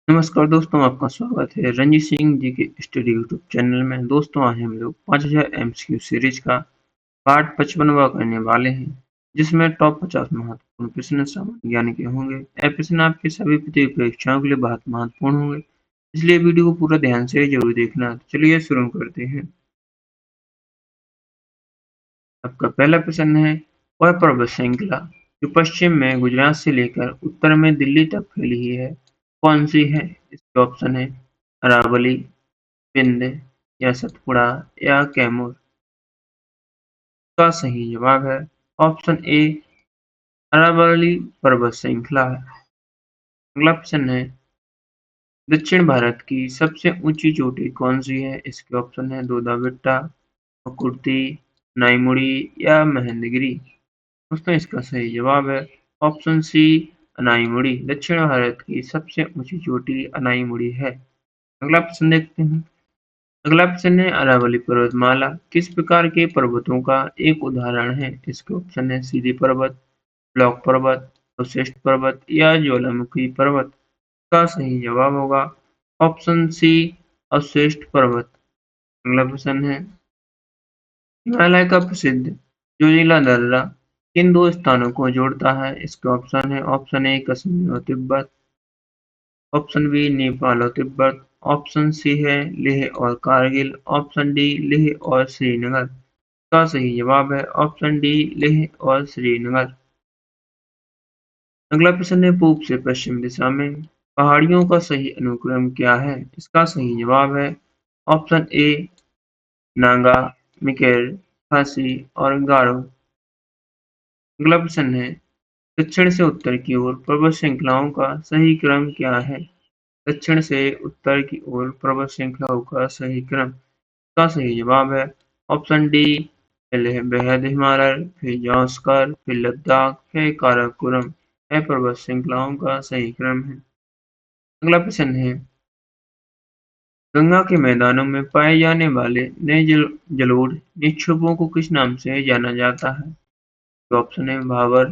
नमस्कार दोस्तों, आपका स्वागत है रंजीत सिंह जी के स्टडी यूट्यूब चैनल में। दोस्तों, आज हम लोग 5000 एमसीक्यू सीरीज का पार्ट 55वां करने वाले हैं, जिसमें टॉप 50 महत्वपूर्ण प्रश्न सामान्य ज्ञान के होंगे। यह प्रश्न आपके सभी प्रतियोगी परीक्षाओं के लिए बहुत महत्वपूर्ण होंगे, इसलिए वीडियो को पूरा ध्यान से जरूर देखना। तो चलिए शुरू करते हैं। आपका पहला प्रश्न है, वह पर्वत श्रृंखला जो पश्चिम में गुजरात से लेकर उत्तर में दिल्ली तक फैली है, कौन सी है? इसके ऑप्शन है अरावली, विंध्य या सतपुड़ा या कैमूर। का सही जवाब है ऑप्शन ए, अरावली पर्वत श्रृंखला है। अगला प्रश्न है, दक्षिण भारत की सबसे ऊंची चोटी कौन सी है? इसके ऑप्शन है दोदा बेट्टा, मुकुर्ती, नाईमुड़ी या महेंद्रगिरी। दोस्तों, इसका सही जवाब है ऑप्शन सी, अनाईमुड़ी। दक्षिण भारत की सबसे ऊंची चोटी अनाईमुड़ी है। अगला प्रश्न देखते हैं। अगला प्रश्न है, अरावली पर्वतमाला किस प्रकार के पर्वतों का एक उदाहरण है? इसके ऑप्शन है सीधी पर्वत, ब्लॉक पर्वत, अवशिष्ट पर्वत या ज्वालामुखी पर्वत। का सही जवाब होगा ऑप्शन सी, अवशिष्ट पर्वत। अगला प्रश्न है, हिमालय का प्रसिद्ध जोजिला दर्रा किन दो स्थानों को जोड़ता है? इसके ऑप्शन है ऑप्शन ए, कश्मीर और तिब्बत, ऑप्शन बी, नेपाल और तिब्बत, ऑप्शन सी है लेह और कारगिल, ऑप्शन डी लेह और श्रीनगर। का सही जवाब है ऑप्शन डी, लेह और श्रीनगर। अगला प्रश्न है, पूर्व से पश्चिम दिशा में पहाड़ियों का सही अनुक्रम क्या है? इसका सही जवाब है ऑप्शन ए, नागा, मिकेर, खासी और गारो। अगला प्रश्न है, दक्षिण से उत्तर की ओर पर्वत श्रृंखलाओं का सही क्रम क्या है? दक्षिण से उत्तर की ओर पर्वत श्रृंखलाओं का सही क्रम। का सही जवाब है ऑप्शन डी, पहले बृहद हिमालय, फिर जांस्कर, फिर लद्दाख, फिर काराकोरम। यह पर्वत श्रृंखलाओं का सही क्रम है। अगला प्रश्न है, गंगा के मैदानों में पाए जाने वाले नए जलोढ़ निक्षेपों को किस नाम से जाना जाता है? तो ऑप्शन है भावर,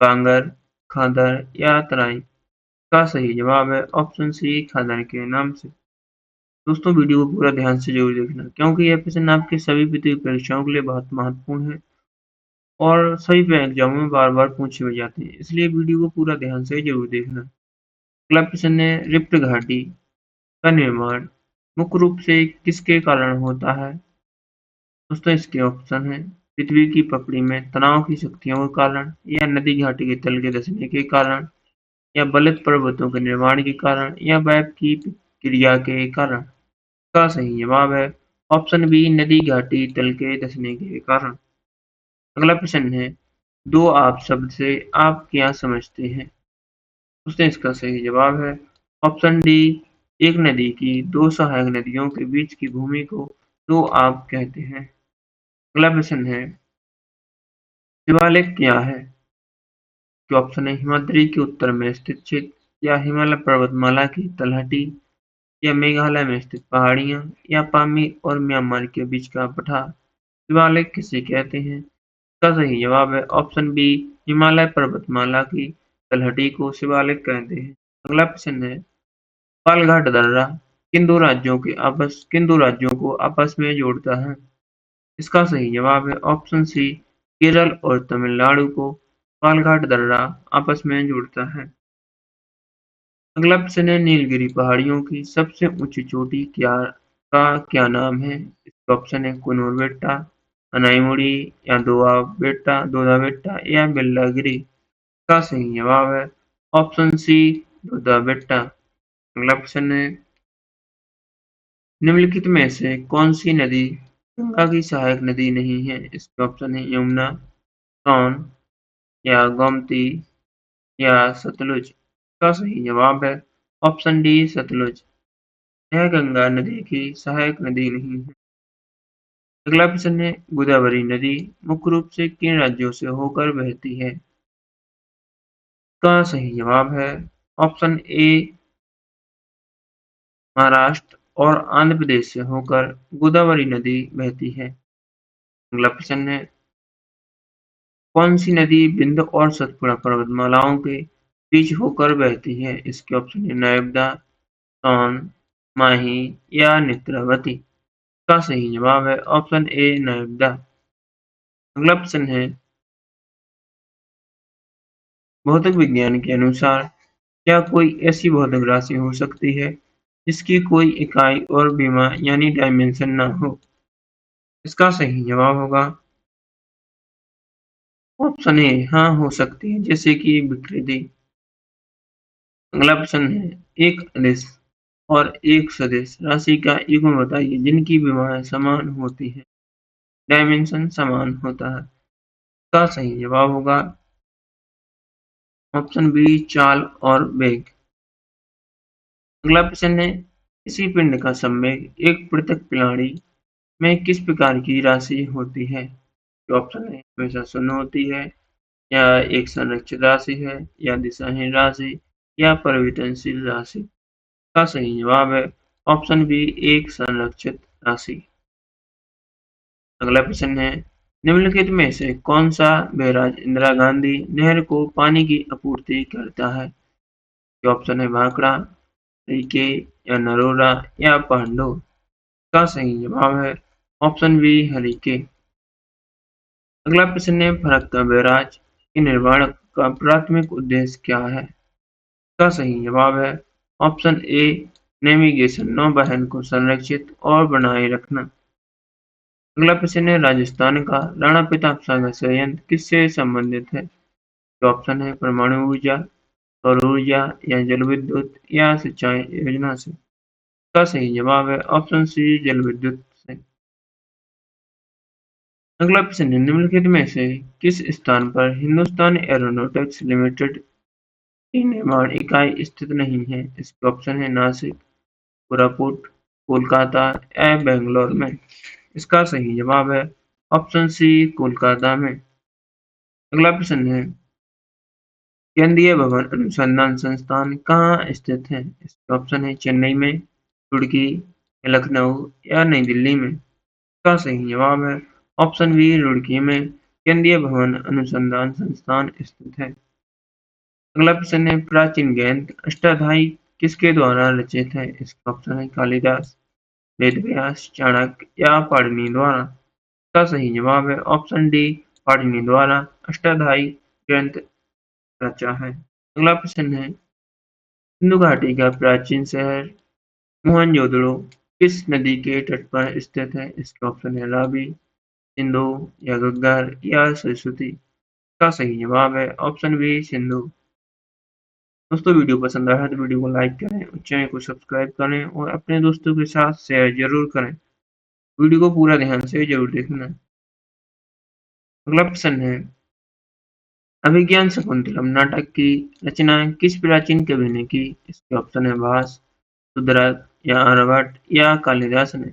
कांगर, खादर या तराई। का सही जवाब है ऑप्शन सी, खादर के नाम से। दोस्तों, वीडियो को पूरा ध्यान से जरूर देखना, क्योंकि यह प्रश्न आपके सभी प्रतियोगी परीक्षाओं के लिए बहुत महत्वपूर्ण है और सभी एग्जामों में बार बार पूछे भी जाते हैं, इसलिए वीडियो को पूरा ध्यान से जरूर देखना। अगला प्रश्न है, रिफ्ट घाटी का निर्माण मुख्य रूप से किसके कारण होता है? दोस्तों, इसके ऑप्शन है पृथ्वी की पकड़ी में तनाव की शक्तियों के कारण, या नदी घाटी के तल के धंसने के कारण, या बलुत पर्वतों के निर्माण के कारण, या वेब की क्रिया के कारण। का सही जवाब है ऑप्शन बी, नदी घाटी तल के धंसने के कारण। अगला प्रश्न है, दो आप शब्द से आप क्या समझते हैं? दोस्तों, इसका सही जवाब है ऑप्शन डी, एक नदी की दो सहायक नदियों के बीच की भूमि को दो आप कहते हैं। अगला प्रश्न है, शिवालिक क्या है? जो ऑप्शन है हिमाद्री के उत्तर में स्थित क्षेत्र, या हिमालय पर्वतमाला की तलहटी, या मेघालय में स्थित पहाड़ियां, या पामीर और म्यांमार के बीच का पठार। शिवालिक किसे कहते हैं? इसका सही जवाब है ऑप्शन बी, हिमालय पर्वतमाला की तलहटी को शिवालिक कहते हैं। अगला प्रश्न है, पालघाट दर्रा किन दो राज्यों को आपस में जोड़ता है? इसका सही जवाब है ऑप्शन सी, केरल और तमिलनाडु को पालघाट दर्रा आपस में जोड़ता है। अगला प्रश्न है, नीलगिरी पहाड़ियों की सबसे ऊंची चोटी क्या नाम है? इसका ऑप्शन है कुनूर बेट्टा, अनाईमुड़ी, या दोदा बेट्टा या बिल्लागिरी। का सही जवाब है ऑप्शन सी, दोदा बेट्टा। अगला प्रश्न है, निम्नलिखित में से कौन सी नदी गंगा की सहायक नदी नहीं है? इसके ऑप्शन है यमुना, सोन या गोमती या सतलुज। का सही जवाब है ऑप्शन डी, सतलुज। यह गंगा नदी की सहायक नदी नहीं है। अगला प्रश्न है, गोदावरी नदी मुख्य रूप से किन राज्यों से होकर बहती है? का सही जवाब है ऑप्शन ए, महाराष्ट्र और आंध्र प्रदेश से होकर गोदावरी नदी बहती है। अगला प्रश्न है, कौन सी नदी विंध्य और सतपुड़ा पर्वतमालाओं के बीच होकर बहती है? इसके ऑप्शन है नर्मदा, सोन, माही या नेत्रावती? इसका सही जवाब है ऑप्शन ए नर्मदा। अगला प्रश्न है, भौतिक विज्ञान के अनुसार क्या कोई ऐसी भौतिक राशि हो सकती है जिसकी कोई इकाई और विमा यानी डायमेंशन ना हो? इसका सही जवाब होगा ऑप्शन ए हाँ हो सकती है, जैसे कि विकृति। अगला प्रश्न है, एक अदिश और एक सदिश राशि का युग्म बताइए जिनकी विमाएं समान होती हैं, डायमेंशन समान होता है। इसका सही जवाब होगा ऑप्शन बी चाल और वेग। अगला प्रश्न है, किसी पिंड का संवेग एक पृथक प्रणाली में किस प्रकार की राशि होती है? ऑप्शन है हमेशा शून्य होती है, या एक संरक्षित राशि है, या दिशाहीन राशि, या परिवर्तनशील राशि? का सही जवाब है ऑप्शन बी एक संरक्षित राशि। अगला प्रश्न है, निम्नलिखित में से कौन सा बैराज इंदिरा गांधी नहर को पानी की आपूर्ति करता है? ये ऑप्शन है भाखड़ा, रीके, या नरोरा, या पांडव? का सही जवाब है ऑप्शन बी हरीके। अगला प्रश्न है, फरक्का बैराज के निर्माण का प्राथमिक उद्देश्य क्या है? का सही जवाब है ऑप्शन ए नेविगेशन, नौवहन को संरक्षित और बनाए रखना। अगला प्रश्न है, राजस्थान का राणा प्रताप सागर संयंत्र किससे संबंधित है? तो ऑप्शन है परमाणु ऊर्जा, सौर ऊर्जा, या जल विद्युत, या सिंचाई योजना से? का सही जवाब है ऑप्शन सी जल विद्युत से। अगला प्रश्न है, निम्नलिखित में से किस स्थान पर हिंदुस्तान एरोनॉटिक्स लिमिटेड की निर्माण इकाई स्थित नहीं है? इसके ऑप्शन है नासिक, कोरापुट, कोलकाता, या बेंगलोर में? इसका सही जवाब है ऑप्शन सी कोलकाता में। अगला प्रश्न है, केंद्रीय भवन अनुसंधान संस्थान कहाँ स्थित है? इसके ऑप्शन है चेन्नई में, रुड़की, लखनऊ, या नई दिल्ली में? इसका सही जवाब है ऑप्शन बी रुड़की में केंद्रीय भवन अनुसंधान संस्थान स्थित है। अगला प्रश्न है, प्राचीन ग्रंथ अष्टाध्यायी किसके द्वारा रचित है? इसका ऑप्शन है कालिदास, वेदव्यास, चाणक्य, या पाणिनि द्वारा? इसका सही जवाब है ऑप्शन डी पाणिनि द्वारा अष्टाध्यायी ग्रंथ रचा है। अगला प्रश्न है, सिंधु घाटी का प्राचीन शहर मोहनजोदड़ो किस नदी के तट पर स्थित है? इसके ऑप्शन है रावी, सिंधु, या घग्गर, या सरस्वती? इसका सही जवाब है ऑप्शन बी सिंधु। दोस्तों वीडियो पसंद आया तो वीडियो को लाइक करें और चैनल को सब्सक्राइब करें और अपने दोस्तों के साथ शेयर जरूर करें। वीडियो को पूरा ध्यान से जरूर देखना। अगला प्रश्न है, अभिज्ञान शकुंतलम नाटक की रचना किस प्राचीन कवि ने की? इसके ऑप्शन है भास, सुधरक, या आर्यभट्ट, या कालिदास ने?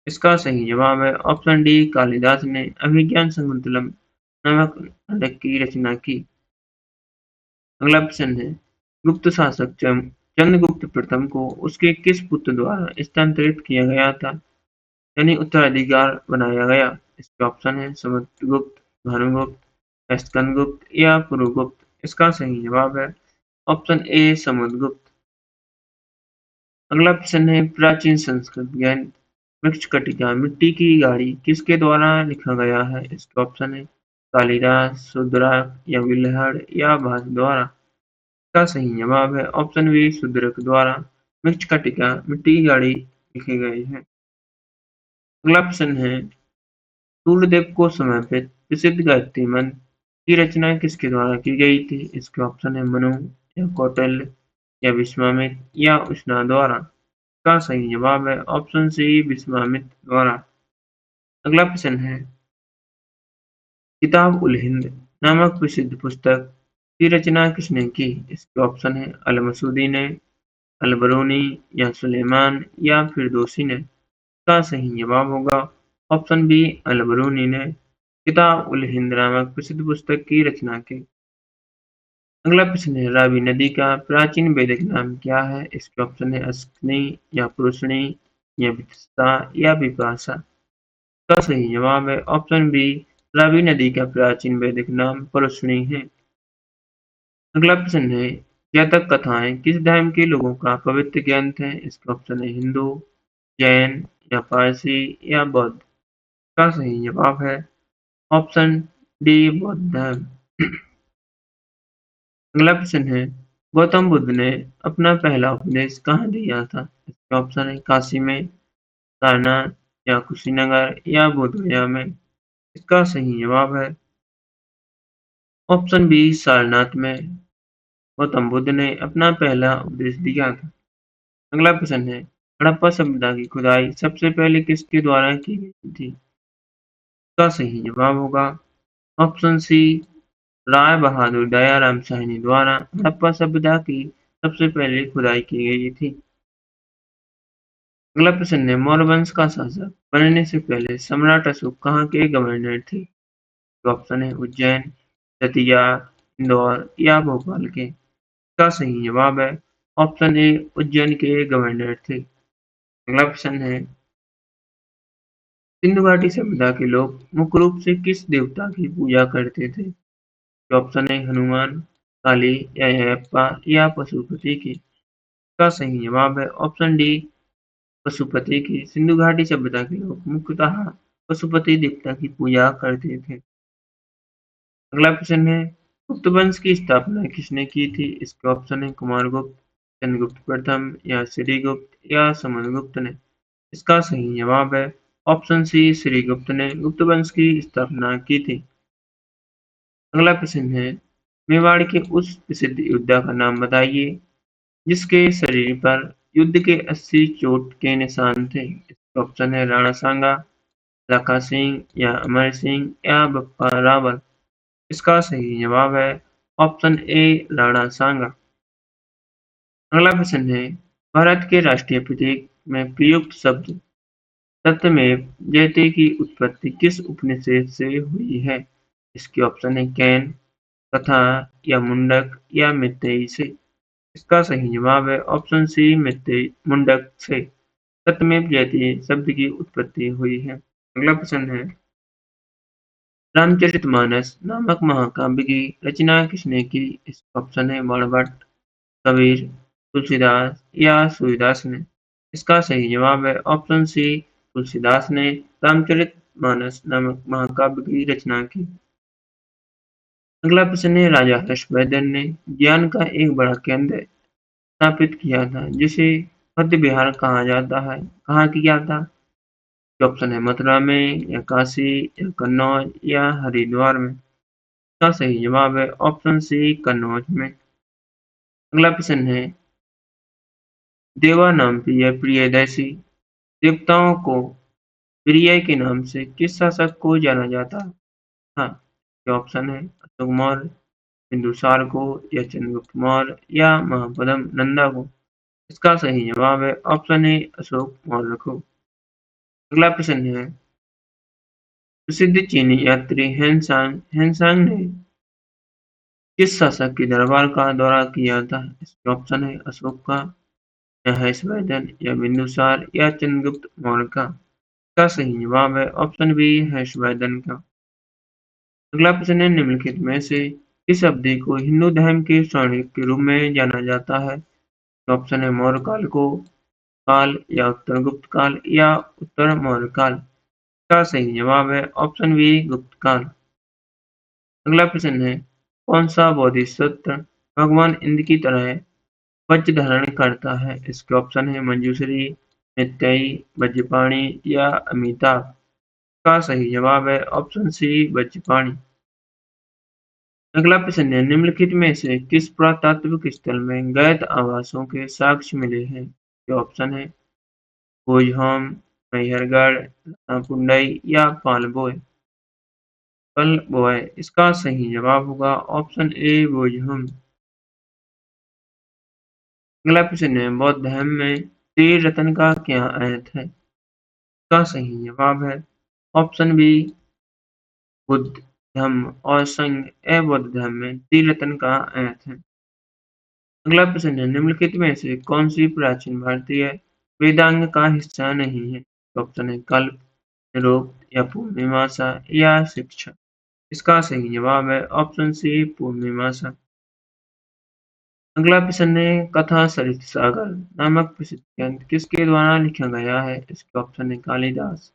इसका सही जवाब है ऑप्शन डी कालिदास ने अभिज्ञान शकुंतलम नामक नाटक की रचना की। अगला प्रश्न है, गुप्त शासक चंद्रगुप्त प्रथम को उसके किस पुत्र द्वारा स्थानांतरित किया गया था, यानी उत्तराधिकार बनाया गया? इसके ऑप्शन है समुद्रगुप्त, भानुगुप्त, स्कंदगुप्त, या पुरुगुप्त? इसका सही जवाब है ऑप्शन ए समुद्रगुप्त। अगला प्रश्न है, प्राचीन संस्कृत ग्रंथ मृच्छकटिका मिट्टी की गाड़ी किसके द्वारा लिखा गया है? इसके ऑप्शन है कालिदास, शूद्रक, या विल्हड़, या भास द्वारा? इसका सही जवाब है ऑप्शन बी शूद्रक द्वारा मृच्छकटिका मिट्टी की गाड़ी लिखी गई है। अगला प्रश्न है, सूर्यदेव को समर्पित प्रसिद्ध गायत्री मंत्र की रचना किसके द्वारा की गई थी? इसके ऑप्शन है मनु, या कौटिल्य, या विश्वामित्र, या उष्णा द्वारा? इसका सही जवाब है ऑप्शन सी विश्वामित्र द्वारा। अगला प्रश्न है, किताब उल हिंद नामक प्रसिद्ध पुस्तक की रचना किसने की? इसके ऑप्शन है अल मसूदी ने, अल बरूनी, या सुलेमान, या फिरदौसी ने? इसका सही जवाब होगा ऑप्शन बी अल बरूनी ने किताब उल हिंद नामक प्रसिद्ध पुस्तक की रचना की। अगला प्रश्न है, रावी नदी का प्राचीन वैदिक नाम क्या है? इसके ऑप्शन है अस्कनी, या पुरुषनी, या वितस्ता, या विपाशा? इसका सही जवाब है ऑप्शन बी रावी नदी का प्राचीन वैदिक नाम परुष्णी है। अगला प्रश्न है, जातक कथाएं किस धर्म के लोगों का पवित्र ग्रंथ है? इसके ऑप्शन है हिंदू, जैन या पारसी या बौद्ध। का सही जवाब है ऑप्शन डी बौद्ध धर्म। अगला प्रश्न है गौतम बुद्ध ने अपना पहला उपदेश कहाँ दिया था? इसके ऑप्शन है काशी में, सारनाथ या कुशीनगर या बोध गया में। इसका सही जवाब है ऑप्शन बी सारनाथ में। गौतम बुद्ध ने अपना पहला उपदेश दिया था। अगला प्रश्न है हड़प्पा सभ्यता की खुदाई सबसे पहले किसके द्वारा की गई थी? इसका सही जवाब होगा ऑप्शन सी राय बहादुर दयाराम साहनी द्वारा हड़प्पा सभ्यता की सबसे पहले खुदाई की गई थी। अगला प्रश्न है मौर्य वंश का शासक बनने से पहले सम्राट अशोक कहाँ के गवर्नर थे? तो ऑप्शन है उज्जैन, दतिया, इंदौर या भोपाल के। इसका सही जवाब है ऑप्शन ए उज्जैन के गवर्नर थे। अगला प्रश्न है सिंधु घाटी सभ्यता के लोग मुख्य रूप से किस देवता की पूजा करते थे? तो ऑप्शन है हनुमान, काली या अयप्पा या पशुपति की। इसका सही जवाब है ऑप्शन डी पशुपति की। सिंधु घाटी सभ्यता के लोग मुख्यतः पशुपति देवता की पूजा करते थे। अगला प्रश्न है गुप्त वंश की स्थापना किसने की थी? इसके ऑप्शन है कुमारगुप्त, चंद्रगुप्त प्रथम या श्रीगुप्त या समुद्रगुप्त ने। इसका सही जवाब है ऑप्शन सी श्रीगुप्त ने गुप्त वंश की स्थापना की थी। अगला प्रश्न है मेवाड़ के उस प्रसिद्ध योद्धा का नाम बताइए जिसके शरीर पर युद्ध के 80 चोट के निशान थे। इसके ऑप्शन है राणा सांगा, लखा सिंह या अमर सिंह या बप्पा रावल। इसका सही जवाब है ऑप्शन ए राणा सांगा। अगला प्रश्न है भारत के राष्ट्रीय प्रतीक में प्रयुक्त शब्द सत्यमेव जयते की उत्पत्ति किस उपनिषद से हुई है? इसके ऑप्शन है कैन, कथा या मुंडक या मितई से। इसका सही जवाब है ऑप्शन सी मितई मुंडक से। सत्यमेव जयते शब्द की उत्पत्ति हुई है। अगला प्रश्न है रामचरितमानस नामक महाकाव्य की रचना किसने की? इसका ऑप्शन है बाणभट्ट, कबीर, तुलसीदास या सूरदास ने। इसका सही जवाब है ऑप्शन सी तुलसीदास ने रामचरितमानस नामक महाकाव्य की रचना की। अगला प्रश्न है राजा हर्षवर्धन ने ज्ञान का एक बड़ा केंद्र स्थापित किया था जिसे मध्य बिहार कहा जाता है। कहाँ किया था? ऑप्शन है मथुरा में या काशी या कन्नौज या हरिद्वार में। इसका सही जवाब है ऑप्शन सी कन्नौज में। अगला प्रश्न है देवा नाम प्रिय प्रियदर्शी देवताओं को प्रिय के नाम से किस शासक को जाना जाता था? ये ऑप्शन है अशोक मौर्य, बिंदुसार को या चंद्रगुप्त मौर्य या महापद्म नंदा को। इसका सही जवाब है ऑप्शन ए अशोक मौर्य को। अगला प्रश्न है प्रसिद्ध चीनी यात्री हेनसांग ने किस शासक के दरबार का दौरा किया था? इसके ऑप्शन है अशोक का या हर्षवर्धन या बिंदुसार या चंद्रगुप्त मौर्य का। इसका सही जवाब है ऑप्शन बी हर्षवर्धन का। अगला प्रश्न है निम्नलिखित में से किस अवधि को हिंदू धर्म के स्वर्ण युग के रूप में जाना जाता है? ऑप्शन है मौर्य काल को काल या उत्तर गुप्त काल या उत्तर मौर्य काल। इसका सही जवाब है ऑप्शन बी गुप्त काल। अगला प्रश्न है कौन सा बोधिसत्व भगवान इंद्र की तरह वज्र धारण करता है? इसके ऑप्शन है मंजूश्री, मैत्रेयी, वज्रपाणि या अमिताभ। का सही जवाब है ऑप्शन सी वज्रपाणि। अगला प्रश्न है निम्नलिखित में से किस पुरातात्विक स्थल में गैत आवासों के साक्ष्य मिले हैं? ये ऑप्शन है भोजहोम, मैहरगढ़, कुंडई या पलबोय। इसका सही जवाब होगा ऑप्शन ए भोजहोम। अगला प्रश्न है बौद्ध धर्म में त्रिरत्न का क्या अर्थ है? इसका सही जवाब है ऑप्शन बी बुद्ध, धम्म और संघ। बौद्ध धर्म में त्रिरत्न का अर्थ है। अगला प्रश्न है निम्नलिखित में से कौन सी प्राचीन भारतीय वेदांग का हिस्सा नहीं है? ऑप्शन है कल्प, निरुक्त या पूर्वमीमांसा या शिक्षा। इसका सही जवाब है ऑप्शन सी पूर्वमीमांसा। अगला प्रश्न है कथा सरित सागर नामक प्रसिद्ध ग्रंथ किसके द्वारा लिखा गया है? इसके ऑप्शन है कालिदास,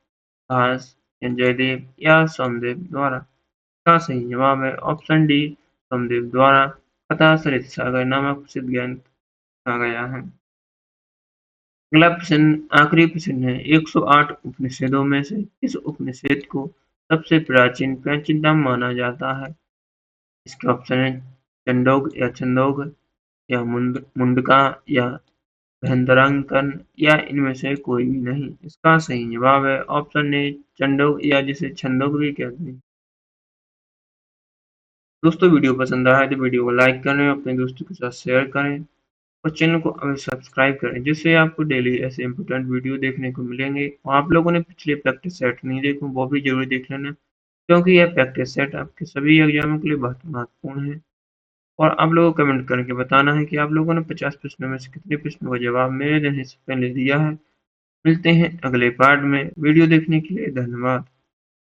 भास, या जयदेव या सोमदेव द्वारा। इसका सही जवाब है ऑप्शन डी सोमदेव द्वारा कथा सरित सागर नामक प्रसिद्ध ग्रंथ लिखा गया है। अगला प्रश्न आखिरी प्रश्न है 108 उपनिषदों में से किस उपनिषद को सबसे प्राचीनतम माना जाता है? इसके ऑप्शन है छंदोग या मुंडका या बृहदारण्यक या इनमें से कोई भी नहीं। इसका सही जवाब है ऑप्शन ए छंदोग या जिसे छंदोग भी कहते हैं। दोस्तों वीडियो पसंद आया तो वीडियो को लाइक करें, अपने दोस्तों के साथ शेयर करें और चैनल को अभी सब्सक्राइब करें जिससे आपको डेली ऐसे इंपॉर्टेंट वीडियो देखने को मिलेंगे। और आप लोगों ने पिछले प्रैक्टिस सेट नहीं देखे वो भी जरूर देख लेना क्योंकि यह प्रैक्टिस सेट आपके सभी एग्जामों के लिए बहुत महत्वपूर्ण है। और आप लोगों को कमेंट करके बताना है कि आप लोगों ने 50 प्रश्नों में से कितने प्रश्नों का जवाब मेरे देने से पहले दिया है। मिलते हैं अगले पार्ट में। वीडियो देखने के लिए धन्यवाद।